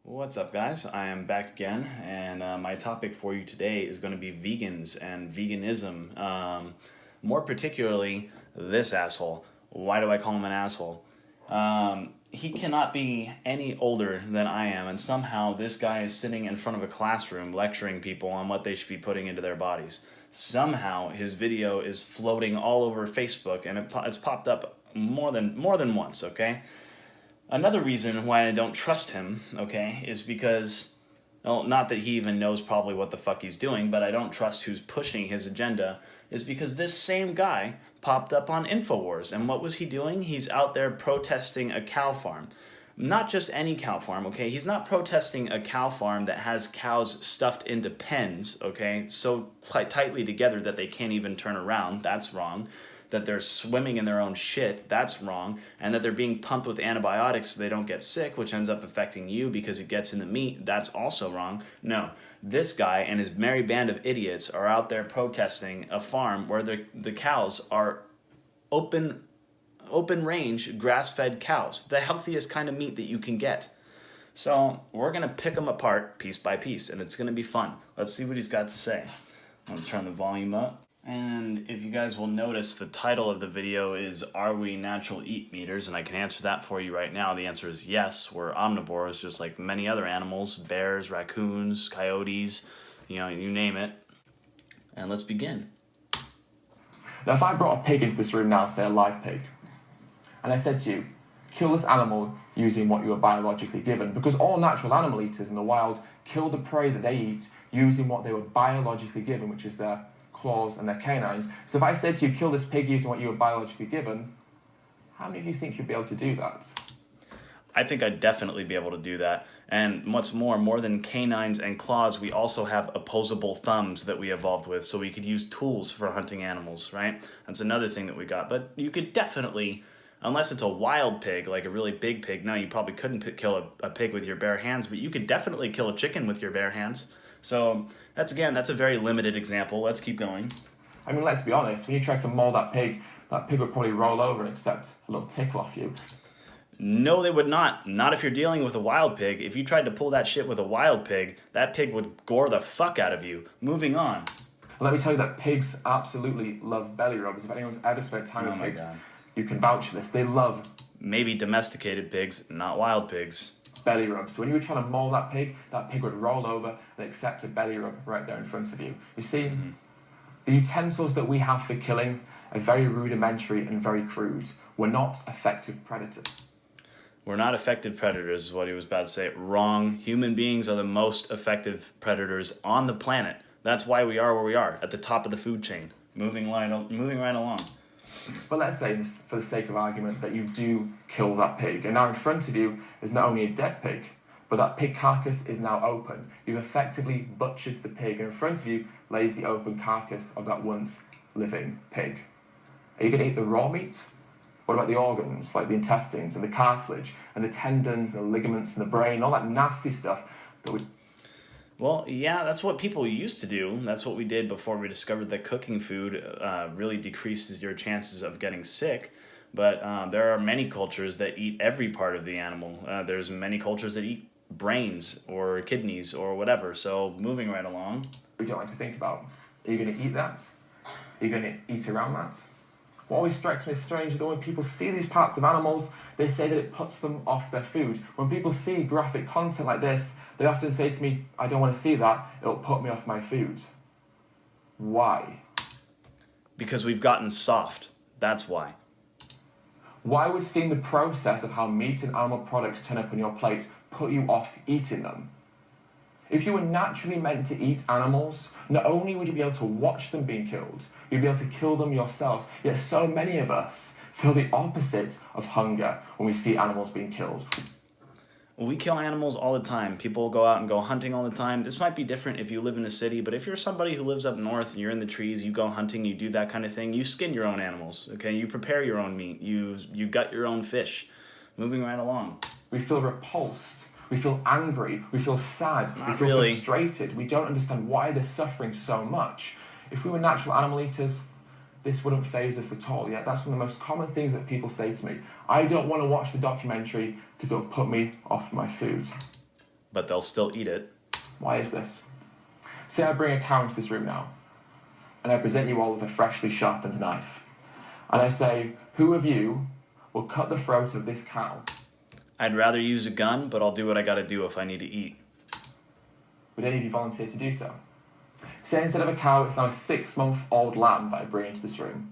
What's up, guys? I am back again, and my topic for you today is going to be vegans and veganism. More particularly, this asshole. Why do I call him an asshole? He cannot be any older than I am, and somehow this guy is sitting in front of a classroom lecturing people on what they should be putting into their bodies. Somehow his video is floating all over Facebook, and it's popped up more than once. Okay. Another reason why I don't trust him, okay, is because, well, not that he even knows probably what the fuck he's doing, but I don't trust who's pushing his agenda, is because this same guy popped up on InfoWars. And what was he doing? He's out there protesting a cow farm. Not just any cow farm, okay? He's not protesting a cow farm that has cows stuffed into pens, okay, so tightly together that they can't even turn around. That's wrong. That they're swimming in their own shit, that's wrong, and that they're being pumped with antibiotics so they don't get sick, which ends up affecting you because it gets in the meat, that's also wrong. No, this guy and his merry band of idiots are out there protesting a farm where the cows are open range, grass-fed cows, the healthiest kind of meat that you can get. So we're going to pick them apart piece by piece, and it's going to be fun. Let's see what he's got to say. I'm going to turn the volume up. And if you guys will notice, the title of the video is, Are We Natural Eat Eaters? And I can answer that for you right now. The answer is yes, we're omnivores, just like many other animals, bears, raccoons, coyotes, you name it. And let's begin. Now, if I brought a pig into this room now, say a live pig, and I said to you, kill this animal using what you were biologically given, because all natural animal eaters in the wild kill the prey that they eat using what they were biologically given, which is their claws and their canines. So if I said to you, kill this pig using what you were biologically given, how many of you think you'd be able to do that? I think I'd definitely be able to do that. And what's more than canines and claws, we also have opposable thumbs that we evolved with, so we could use tools for hunting animals, right? That's another thing that we got. But you could definitely, unless it's a wild pig, like a really big pig, no, you probably couldn't kill a pig with your bare hands, but you could definitely kill a chicken with your bare hands. So that's a very limited example. Let's keep going. I mean, let's be honest, when you try to maul that pig would probably roll over and accept a little tickle off you. No, they would not. Not if you're dealing with a wild pig. If you tried to pull that shit with a wild pig, that pig would gore the fuck out of you. Moving on. Let me tell you that pigs absolutely love belly rubs. If anyone's ever spent time with pigs, you can vouch for this. They love... Maybe domesticated pigs, not wild pigs. Belly rub. So when you were trying to maul that pig would roll over and accept a belly rub right there in front of you. You see, the utensils that we have for killing are very rudimentary and very crude. We're not effective predators. We're not effective predators is what he was about to say. Wrong. Human beings are the most effective predators on the planet. That's why we are where we are, at the top of the food chain. Moving right along. But let's say, for the sake of argument, that you do kill that pig, and now in front of you is not only a dead pig, but that pig carcass is now open. You've effectively butchered the pig, and in front of you lays the open carcass of that once living pig. Are you going to eat the raw meat? What about the organs, like the intestines and the cartilage, and the tendons and the ligaments and the brain, all that nasty stuff that we... Well, yeah, that's what people used to do. That's what we did before we discovered that cooking food really decreases your chances of getting sick. But there are many cultures that eat every part of the animal. There's many cultures that eat brains or kidneys or whatever. So moving right along. We don't like to think about. Are you going to eat that? Are you going to eat around that? What always strikes me as strange is that when people see these parts of animals, they say that it puts them off their food. When people see graphic content like this, they often say to me, I don't want to see that, it'll put me off my food. Why? Because we've gotten soft. That's why. Why would seeing the process of how meat and animal products turn up on your plate put you off eating them? If you were naturally meant to eat animals, not only would you be able to watch them being killed, you'd be able to kill them yourself. Yet so many of us feel the opposite of hunger when we see animals being killed. We kill animals all the time. People go out and go hunting all the time. This might be different if you live in a city, but if you're somebody who lives up north and you're in the trees, you go hunting, you do that kind of thing, you skin your own animals, okay? You prepare your own meat. You gut your own fish. Moving right along. We feel repulsed. We feel angry. We feel sad. We feel frustrated. We don't understand why they're suffering so much. If we were natural animal eaters, this wouldn't faze us at all. Yet that's one of the most common things that people say to me. I don't want to watch the documentary because it'll put me off my food. but they'll still eat it. Why is this? Say I bring a cow into this room now, and I present you all with a freshly sharpened knife. And I say, who of you will cut the throat of this cow? I'd rather use a gun, but I'll do what I gotta do if I need to eat. Would any of you volunteer to do so? Say instead of a cow, it's now a 6-month-old lamb that I bring into this room.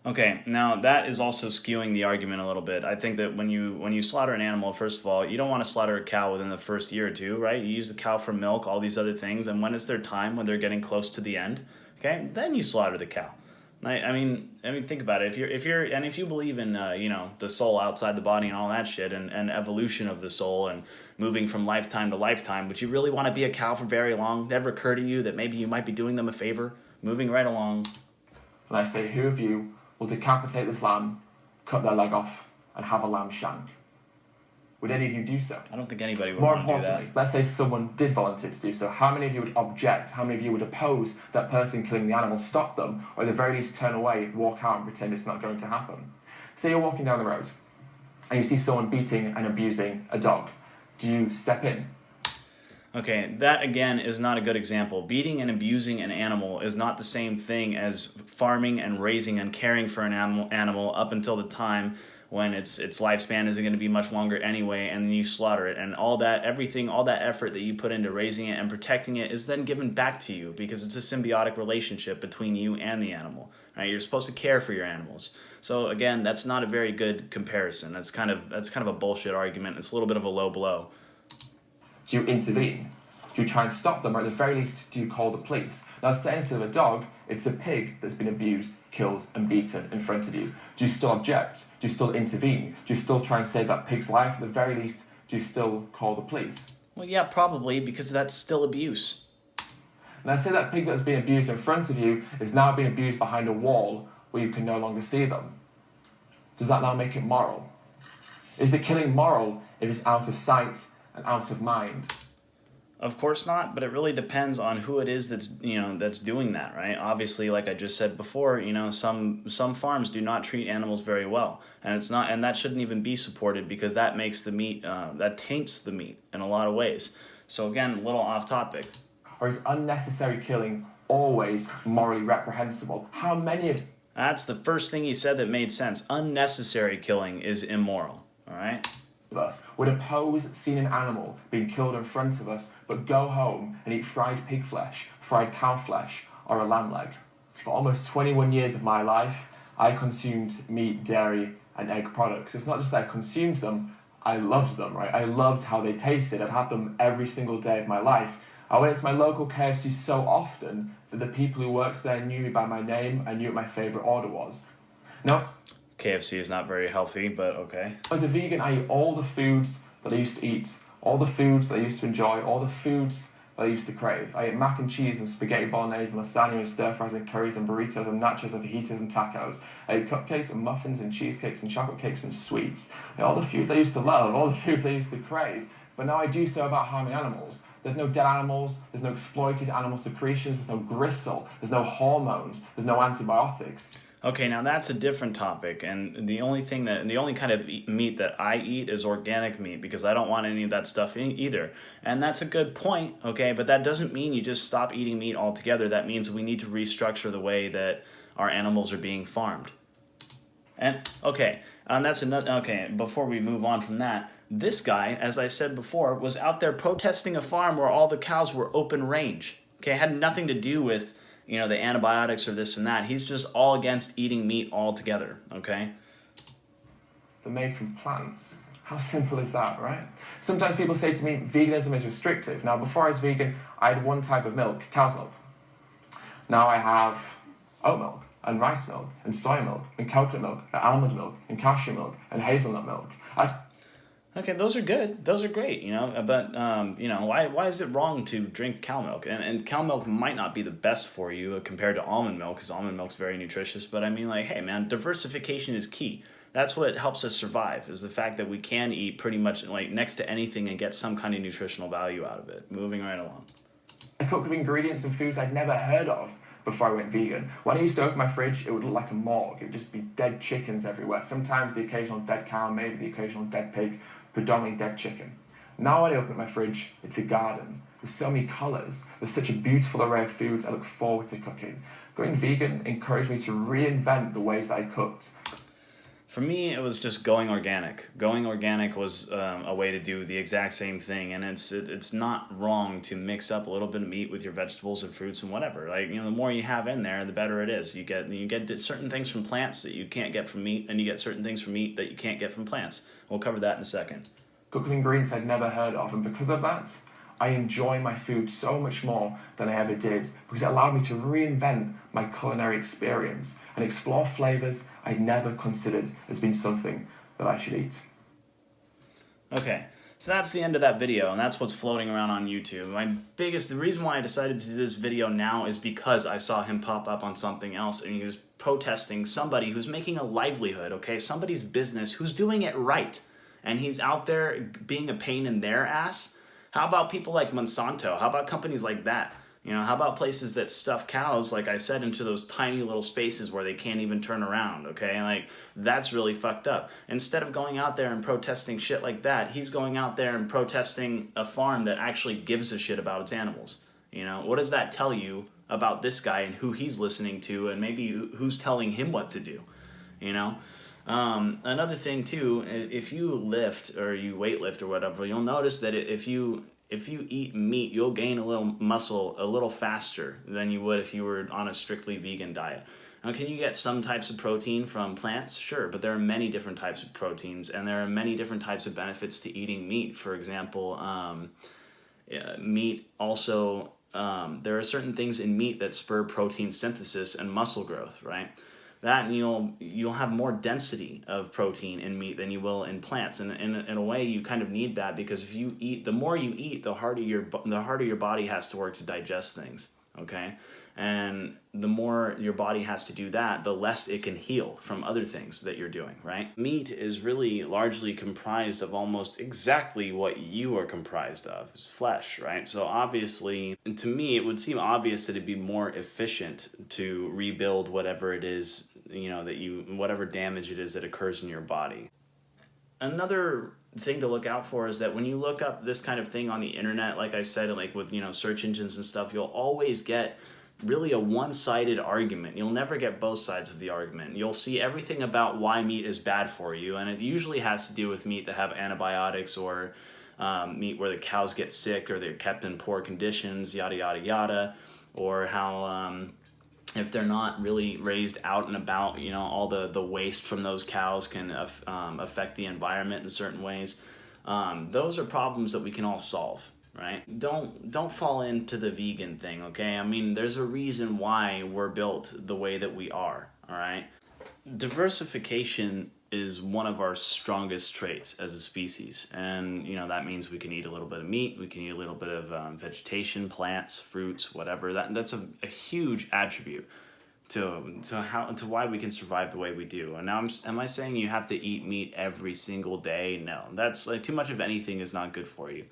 Okay, now that is also skewing the argument a little bit. I think that when you slaughter an animal, first of all, you don't want to slaughter a cow within the first year or two, right? You use the cow for milk, all these other things, and when it's their time, when they're getting close to the end, okay, then you slaughter the cow. I mean, think about it. If you believe in the soul outside the body and all that shit, and evolution of the soul and moving from lifetime to lifetime, would you really want to be a cow for very long? Never occur to you that maybe you might be doing them a favor, moving right along? And I say, who of you will decapitate this lamb, cut their leg off, and have a lamb shank? Would any of you do so? I don't think anybody would More want to do that. importantly, let's say someone did volunteer to do so. How many of you would object? How many of you would oppose that person killing the animal, stop them, or at the very least turn away, walk out and pretend it's not going to happen? Say you're walking down the road and you see someone beating and abusing a dog. Do you step in? Okay, that again is not a good example. Beating and abusing an animal is not the same thing as farming and raising and caring for an animal up until the time when its lifespan isn't going to be much longer anyway, and then you slaughter it, and all that effort that you put into raising it and protecting it is then given back to you because it's a symbiotic relationship between you and the animal. Right? You're supposed to care for your animals. So again, that's not a very good comparison. That's kind of a bullshit argument. It's a little bit of a low blow. Do you intervene? Do you try and stop them, or at the very least, do you call the police? Now, say instead of a dog, it's a pig that's been abused, killed, and beaten in front of you. Do you still object? Do you still intervene? Do you still try and save that pig's life? At the very least, do you still call the police? Well, yeah, probably, because that's still abuse. Now, say that pig that's been abused in front of you is now being abused behind a wall where you can no longer see them. Does that now make it moral? Is the killing moral if it's out of sight and out of mind? Of course not, but it really depends on who it is that's doing that, right? Obviously, like I just said before, some farms do not treat animals very well, and that shouldn't even be supported because that makes the meat that taints the meat in a lot of ways. So again, a little off topic. Or is unnecessary killing always morally reprehensible? How many of That's the first thing he said that made sense. Unnecessary killing is immoral, all right? us would oppose seeing an animal being killed in front of us, but go home and eat fried pig flesh, fried cow flesh, or a lamb leg? For almost 21 years of my life, I consumed meat, dairy, and egg products. It's not just that I consumed them, I loved them, right? I loved how they tasted. I'd have them every single day of my life. I went to my local KFC so often that the people who worked there knew me by my name and knew what my favourite order was. No. KFC is not very healthy, but okay. As a vegan, I eat all the foods that I used to eat, all the foods that I used to enjoy, all the foods that I used to crave. I ate mac and cheese and spaghetti bolognese and lasagna and stir fries and curries and burritos and nachos and fajitas and tacos. I ate cupcakes and muffins and cheesecakes and chocolate cakes and sweets. I ate all the foods I used to love, all the foods I used to crave. But now I do so without harming animals. There's no dead animals, there's no exploited animal secretions, there's no gristle, there's no hormones, there's no antibiotics. Okay, now that's a different topic, and the only kind of meat that I eat is organic meat because I don't want any of that stuff either. And that's a good point, okay, but that doesn't mean you just stop eating meat altogether. That means we need to restructure the way that our animals are being farmed. And okay, that's another. Okay, before we move on from that, this guy, as I said before, was out there protesting a farm where all the cows were open range. Okay, it had nothing to do with the antibiotics or this and that. He's just all against eating meat altogether, okay? They're made from plants. How simple is that, right? Sometimes people say to me, veganism is restrictive. Now, before I was vegan, I had one type of milk, cow's milk. Now I have oat milk, and rice milk, and soy milk, and coconut milk, and almond milk, and cashew milk, and hazelnut milk. Okay, those are good. Those are great, but, why is it wrong to drink cow milk? And cow milk might not be the best for you compared to almond milk, because almond milk's very nutritious, but I mean, hey, man, diversification is key. That's what helps us survive, is the fact that we can eat pretty much, next to anything and get some kind of nutritional value out of it. Moving right along. I cook with ingredients and foods I'd never heard of before I went vegan. When I used to open my fridge, it would look like a morgue. It would just be dead chickens everywhere. Sometimes the occasional dead cow, maybe the occasional dead pig, predominantly dead chicken. Now when I open up my fridge, it's a garden. There's so many colours. There's such a beautiful array of foods I look forward to cooking. Going vegan encouraged me to reinvent the ways that I cooked. For me, it was just going organic. Going organic was a way to do the exact same thing, and it's not wrong to mix up a little bit of meat with your vegetables and fruits and whatever. Like, the more you have in there, the better it is. You get certain things from plants that you can't get from meat, and you get certain things from meat that you can't get from plants. We'll cover that in a second. Cooked with ingredients I'd never heard of, and because of that, I enjoy my food so much more than I ever did, because it allowed me to reinvent my culinary experience and explore flavours I'd never considered as being something that I should eat. Okay, so that's the end of that video, and that's what's floating around on YouTube. The reason why I decided to do this video now is because I saw him pop up on something else, and he was protesting somebody who's making a livelihood, okay? Somebody's business who's doing it right, and he's out there being a pain in their ass. How about people like Monsanto? How about companies like that? How about places that stuff cows, like I said, into those tiny little spaces where they can't even turn around, okay? Like, that's really fucked up. Instead of going out there and protesting shit like that, he's going out there and protesting a farm that actually gives a shit about its animals. What does that tell you about this guy and who he's listening to, and maybe who's telling him what to do, Another thing too, if you lift or you weightlift or whatever, you'll notice that if you eat meat, you'll gain a little muscle a little faster than you would if you were on a strictly vegan diet. Now, can you get some types of protein from plants? Sure, but there are many different types of proteins, and there are many different types of benefits to eating meat. For example, meat also, there are certain things in meat that spur protein synthesis and muscle growth, right? That, and you'll have more density of protein in meat than you will in plants, and in a way you kind of need that, because if you eat, the more you eat, the harder your body has to work to digest things, okay? And the more your body has to do that, the less it can heal from other things that you're doing, right? Meat is really largely comprised of almost exactly what you are comprised of, is flesh, right? So obviously, to me, it would seem obvious that it'd be more efficient to rebuild whatever it is, whatever damage it is that occurs in your body. Another thing to look out for is that when you look up this kind of thing on the internet, like I said, like with, search engines and stuff, you'll always get really a one-sided argument. You'll never get both sides of the argument. You'll see everything about why meat is bad for you, and it usually has to do with meat that have antibiotics, or meat where the cows get sick or they're kept in poor conditions, yada, yada, yada, or how if they're not really raised out and about, all the waste from those cows can affect the environment in certain ways. Those are problems that we can all solve. Right? Don't fall into the vegan thing, okay? I mean, there's a reason why we're built the way that we are, all right? Diversification is one of our strongest traits as a species, and that means we can eat a little bit of meat, we can eat a little bit of vegetation, plants, fruits, whatever. That's a huge attribute to why we can survive the way we do. And now, am I saying you have to eat meat every single day? No, that's like too much of anything is not good for you.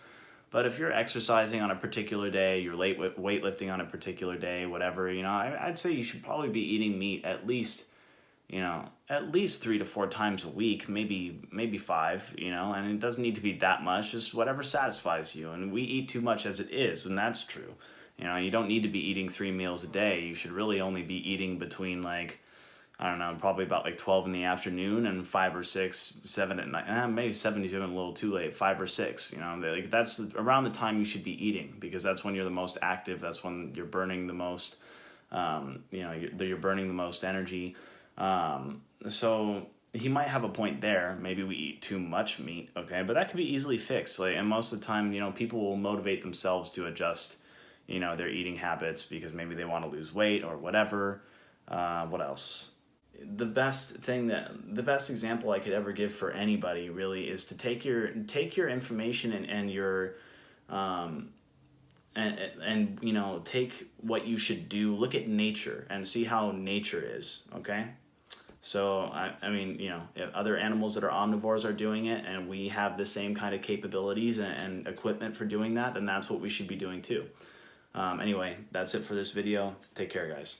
But if you're exercising on a particular day, you're weightlifting on a particular day, whatever, I'd say you should probably be eating meat at least 3 to 4 times a week, maybe 5, and it doesn't need to be that much, just whatever satisfies you. And we eat too much as it is, and that's true. You don't need to be eating 3 meals a day. You should really only be eating between probably about 12 in the afternoon and 5 or 6, 7 at night. Maybe 7 is even a little too late. 5 or 6, that's around the time you should be eating, because that's when you're the most active. That's when you're burning the most. You're burning the most energy. So he might have a point there. Maybe we eat too much meat, okay, but that can be easily fixed. And most of the time, people will motivate themselves to adjust, their eating habits, because maybe they want to lose weight or whatever. What else? The best example I could ever give for anybody really is to take your information and your take what you should do, look at nature and see how nature is, okay? So I mean, if other animals that are omnivores are doing it, and we have the same kind of capabilities and equipment for doing that, then that's what we should be doing too. Anyway, that's it for this video. Take care, guys.